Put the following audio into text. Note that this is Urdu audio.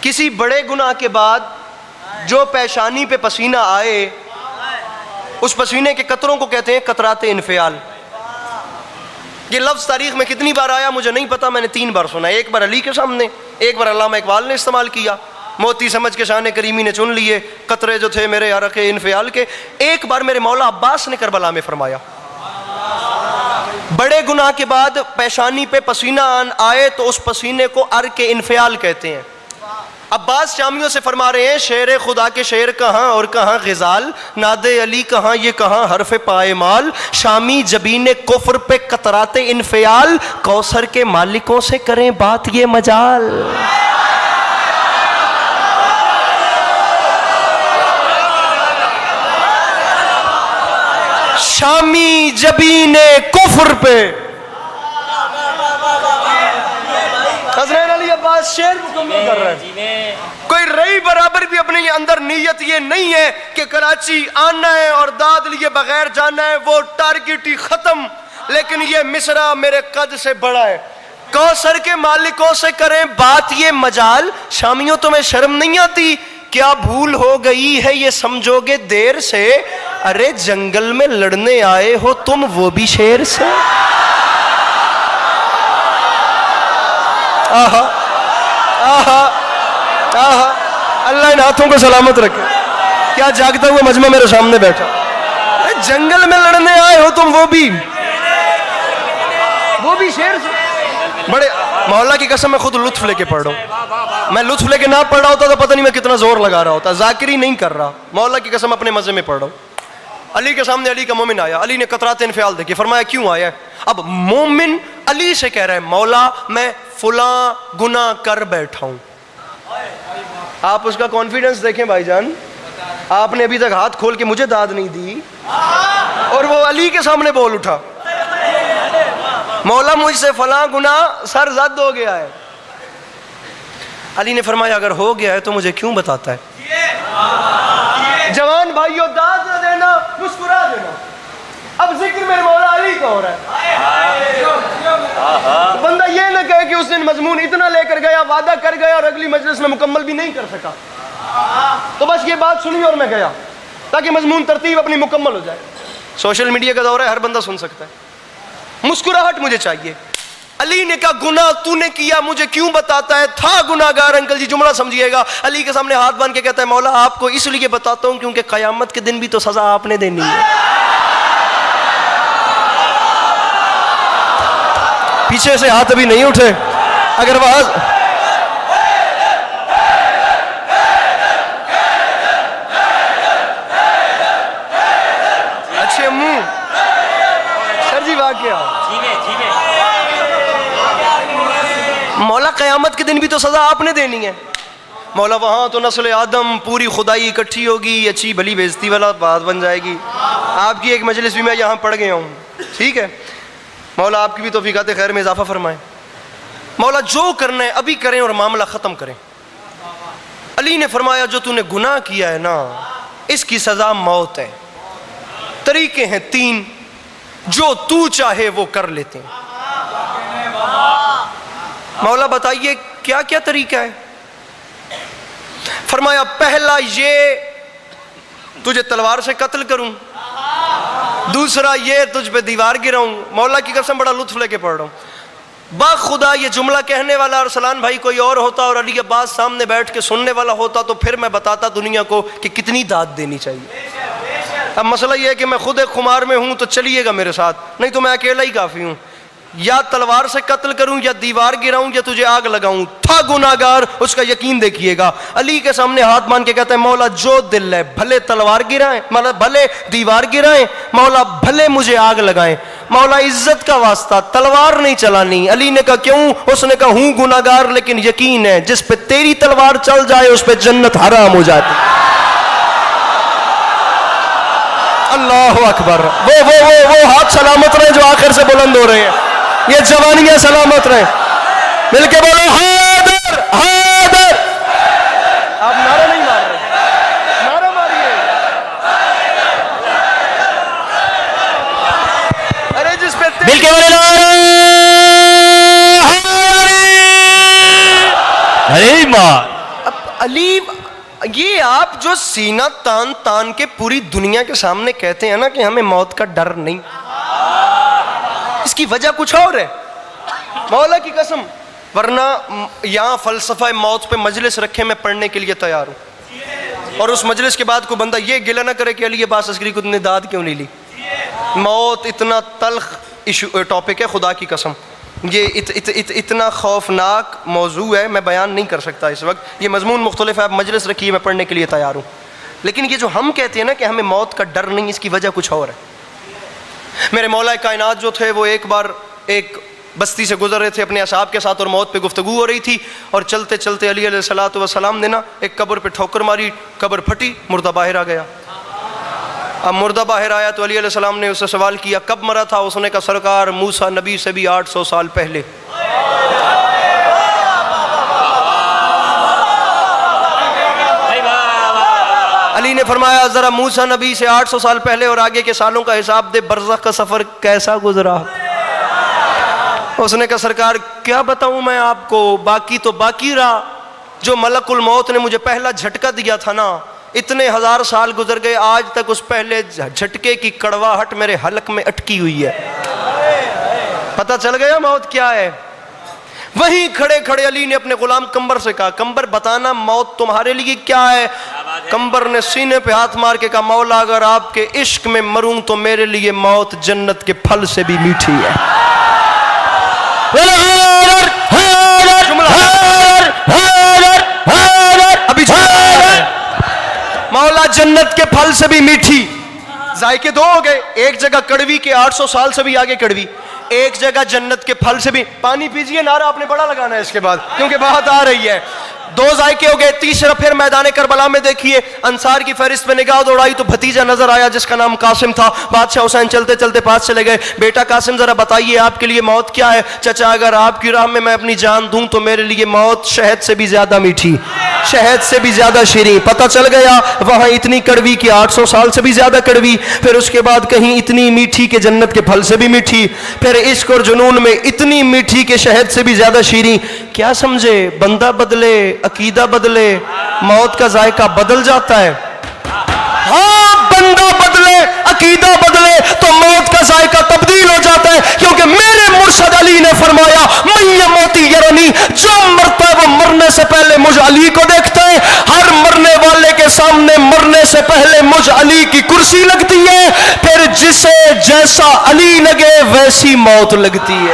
کسی بڑے گناہ کے بعد جو پیشانی پہ پسینہ آئے اس پسینے کے قطروں کو کہتے ہیں قطرات انفعال. یہ لفظ تاریخ میں کتنی بار آیا مجھے نہیں پتا, میں نے 3 بار سنا. ایک بار علی کے سامنے, ایک بار علامہ اقبال نے استعمال کیا, موتی سمجھ کے شان کریمی نے چن لیے قطرے جو تھے میرے عرق انفعال کے. ایک بار میرے مولا عباس نے کربلا میں فرمایا بڑے گناہ کے بعد پیشانی پہ پسینہ آئے تو اس پسینے کو عرق انفعال کہتے ہیں. عباس شامیوں سے فرما رہے ہیں شعر خدا کے شعر کہاں اور کہاں غزال, ناد علی کہاں یہ کہاں حرف پائمال, شامی جبین کفر پہ قطرات انفعال, کوثر کے مالکوں سے کریں بات یہ مجال. شامی جبین کفر پہ حضرت علی عباس شعر مکمل کر رہے ہیں. کوئی رئی برابر بھی اپنے اندر نیت یہ نہیں ہے کہ کراچی آنا ہے اور داد لیے بغیر جانا ہے, وہ ٹارگٹ ہی ختم. لیکن یہ مصرع میرے قد سے بڑا ہے, کوثر کے مالکوں سے کریں بات یہ مجال. شامیوں تمہیں شرم نہیں آتی, کیا بھول ہو گئی ہے یہ سمجھو گے دیر سے, ارے جنگل میں لڑنے آئے ہو تم وہ بھی شیر سے. آہا آہا آہا, اللہ ان ہاتھوں کو سلامت رکھے. کیا جاگتا ہوا مجمع میرے سامنے بیٹھا, جنگل میں لڑنے آئے ہو تم وہ بھی شیر سے. بڑے مولا کی قسم میں خود لطف لے کے پڑھ رہا ہوں. میں لطف لے کے نہ پڑھ رہا ہوتا تو پتہ نہیں میں کتنا زور لگا رہا ہوتا. ذاکری نہیں کر رہا, مولا کی قسم اپنے مزے میں پڑھ رہا ہوں. علی کے سامنے علی کا مومن آیا, علی نے قطرات انفعال دیکھے, فرمایا کیوں آیا ہے؟ اب مومن علی سے کہہ رہا ہے مولا میں فلاں گناہ کر بیٹھا ہوں. آپ اس کا کانفیڈنس دیکھیں بھائی جان, آپ نے ابھی تک ہاتھ کھول کے مجھے داد نہیں دی اور وہ علی کے سامنے بول اٹھا مولا مجھ سے فلاں گناہ سر زد ہو گیا ہے. علی نے فرمایا اگر ہو گیا ہے تو مجھے کیوں بتاتا ہے؟ جوان بھائیو داد نہ دینا, مسکرا دینا. اب ذکر میرے مولا علی کا ہو رہا ہے. بندہ یہ نہ کہے کہ اس دن مضمون اتنا لے کر گیا, وعدہ کر گیا اور اگلی مجلس میں مکمل بھی نہیں کر سکا, تو بس یہ بات سنی اور میں گیا, تاکہ مضمون ترتیب اپنی مکمل ہو جائے. سوشل میڈیا کا دور ہے, ہر بندہ سن سکتا ہے. مسکراہٹ مجھے چاہیے. علی نے کہا گناہ تو نے کیا مجھے کیوں بتاتا ہے؟ تھا گناہ گار. انکل جی جملہ سمجھیے گا. علی کے سامنے ہاتھ باندھ کے کہتا ہے مولا آپ کو اس لیے بتاتا ہوں کیونکہ قیامت کے دن بھی تو سزا آپ نے دینی ہے. پیچھے سے ہاتھ ابھی نہیں اٹھے, اگر وہاں اچھے منہ سر جی واقعہ مولا قیامت کے دن بھی تو سزا آپ نے دینی ہے. مولا وہاں تو نسل آدم پوری خدائی اکٹھی ہوگی, اچھی بھلی بےزتی والا بات بن جائے گی. آپ کی ایک مجلس بھی میں یہاں پڑھ گیا ہوں, ٹھیک ہے. مولا آپ کی بھی توفیقات خیر میں اضافہ فرمائیں. مولا جو کرنا ہے ابھی کریں اور معاملہ ختم کریں. علی نے فرمایا جو تو نے گناہ کیا ہے نا اس کی سزا موت ہے. طریقے ہیں 3, جو تو چاہے وہ کر لیتے ہیں. مولا بتائیے کیا کیا طریقہ ہے؟ فرمایا پہلا یہ تجھے تلوار سے قتل کروں, دوسرا یہ تجھ پہ دیوار گراؤں. مولا کی قسم بڑا لطف لے کے پڑھ رہا ہوں. با خدا یہ جملہ کہنے والا ارسلان بھائی کوئی اور ہوتا اور علی عباس سامنے بیٹھ کے سننے والا ہوتا تو پھر میں بتاتا دنیا کو کہ کتنی داد دینی چاہیے. اب مسئلہ یہ ہے کہ میں خود ایک خمار میں ہوں تو چلیے گا میرے ساتھ, نہیں تو میں اکیلا ہی کافی ہوں. یا تلوار سے قتل کروں یا دیوار گراؤں یا تجھے آگ لگاؤں. تھا گناہگار, اس کا یقین دیکھیے گا. علی کے سامنے ہاتھ مان کے کہتا ہے مولا جو دل ہے بھلے تلوار گرائیں, مطلب بھلے دیوار گرائیں, مولا بھلے مجھے آگ لگائیں. مولا عزت کا واسطہ تلوار نہیں چلانی. علی نے کہا کیوں؟ اس نے کہا ہوں گناہگار لیکن یقین ہے جس پہ تیری تلوار چل جائے اس پہ جنت حرام ہو جاتی. اللہ اکبر. وہ ہاتھ سلامت رہے جو آخر سے بلند ہو رہے ہیں, یہ جوانیاں سلامت رہے. مل کے بولو حیدر حیدر. آپ نعرہ نہیں مار رہے, نعرہ ماریے. ارے جس پہ مل کے بولو ارے مار. اب علی یہ آپ جو سینہ تان تان کے پوری دنیا کے سامنے کہتے ہیں نا کہ ہمیں موت کا ڈر نہیں، اس کی وجہ کچھ اور ہے مولا کی قسم. ورنہ یہاں فلسفہ موت پہ مجلس رکھے میں پڑھنے کے لیے تیار ہوں، اور اس مجلس کے بعد کوئی بندہ یہ گلہ نہ کرے کہ علی عباس عسکری کو نے داد کیوں نہیں لی. موت اتنا تلخ ٹاپک ہے خدا کی قسم، یہ اتنا خوفناک موضوع ہے میں بیان نہیں کر سکتا اس وقت. یہ مضمون مختلف ہے، آپ مجلس رکھیے میں پڑھنے کے لیے تیار ہوں. لیکن یہ جو ہم کہتے ہیں نا کہ ہمیں موت کا ڈر نہیں، اس کی وجہ کچھ اور ہے. میرے مولا کائنات جو تھے وہ ایک بار ایک بستی سے گزر رہے تھے اپنے اصحاب کے ساتھ، اور موت پہ گفتگو ہو رہی تھی، اور چلتے چلتے علی علیہ الصلوۃ والسلام نے نا ایک قبر پہ ٹھوکر ماری، قبر پھٹی، مردہ باہر آ گیا. اب مردہ باہر آیا تو علی علیہ السلام نے اس سے سوال کیا کب مرا تھا؟ اس نے کہا سرکار موسیٰ نبی سے بھی 800 سال پہلے. علی نے فرمایا ذرا موسیٰ نبی سے 800 سال پہلے اور آگے کے سالوں کا حساب دے، برزخ کا سفر کیسا گزرا؟ اس نے کہا سرکار کیا بتاؤں میں آپ کو، باقی تو باقی رہا. جو ملک الموت نے مجھے پہلا جھٹکا دیا تھا نا، اتنے 1000 سال گزر گئے، آج تک اس پہلے جھٹکے کی کڑواہٹ میرے حلق میں اٹکی ہوئی ہے. پتہ چل گیا موت کیا ہے. وہیں کھڑے کھڑے علی نے اپنے غلام کمبر سے کہا کمبر بتانا موت تمہارے لیے کیا ہے؟ کمبر نے سینے پہ ہاتھ مار کے کہا مولا اگر آپ کے عشق میں مروں تو میرے لیے موت جنت کے پھل سے بھی میٹھی ہے. ابھی مولا جنت کے پھل سے بھی میٹھی. ذائقے دو ہو گئے، ایک جگہ کڑوی کے 800 سال سے بھی آگے کڑوی، ایک جگہ جنت کے پھل سے بھی. پانی پیجئے، نعرہ آپ نے بڑا لگانا ہے اس کے بعد کیونکہ بات آ رہی ہے. دو ذائقے ہو گئے. تیسرا پھر میدان کربلا میں دیکھیے انصار کی فہرست میں نگاہ دوڑائی تو بھتیجا نظر آیا جس کا نام قاسم تھا. بادشاہ حسین چلتے چلتے پاس چلے گئے. بیٹا قاسم ذرا بتائیے آپ کے لیے موت کیا ہے؟ چچا اگر آپ کی راہ میں اپنی جان دوں تو میرے لیے موت شہد سے بھی زیادہ میٹھی، شہد سے بھی زیادہ شیریں. پتہ چل گیا وہاں اتنی کڑوی کی 800 سال سے بھی زیادہ کڑوی، پھر اس کے بعد کہیں اتنی میٹھی کہ جنت کے پھل سے بھی میٹھی، پھر عشق اور جنون میں اتنی میٹھی کہ شہد سے بھی زیادہ شیریں. کیا سمجھے؟ بندہ بدلے، عقیدہ بدلے، موت کا ذائقہ بدل جاتا ہے. ہاں بندہ بدلے، عقیدہ بدلے تو موت کا ذائقہ تبدیل ہو جاتا ہے. کیونکہ میرے مرشد علی نے فرمایا من یموتی یرنی، جو مرتا ہے وہ مرنے سے پہلے مجھ علی کو دیکھتا ہے. ہر مرنے والے کے سامنے مرنے سے پہلے مجھ علی کی کرسی لگتی ہے، پھر جسے جیسا علی لگے ویسی موت لگتی ہے.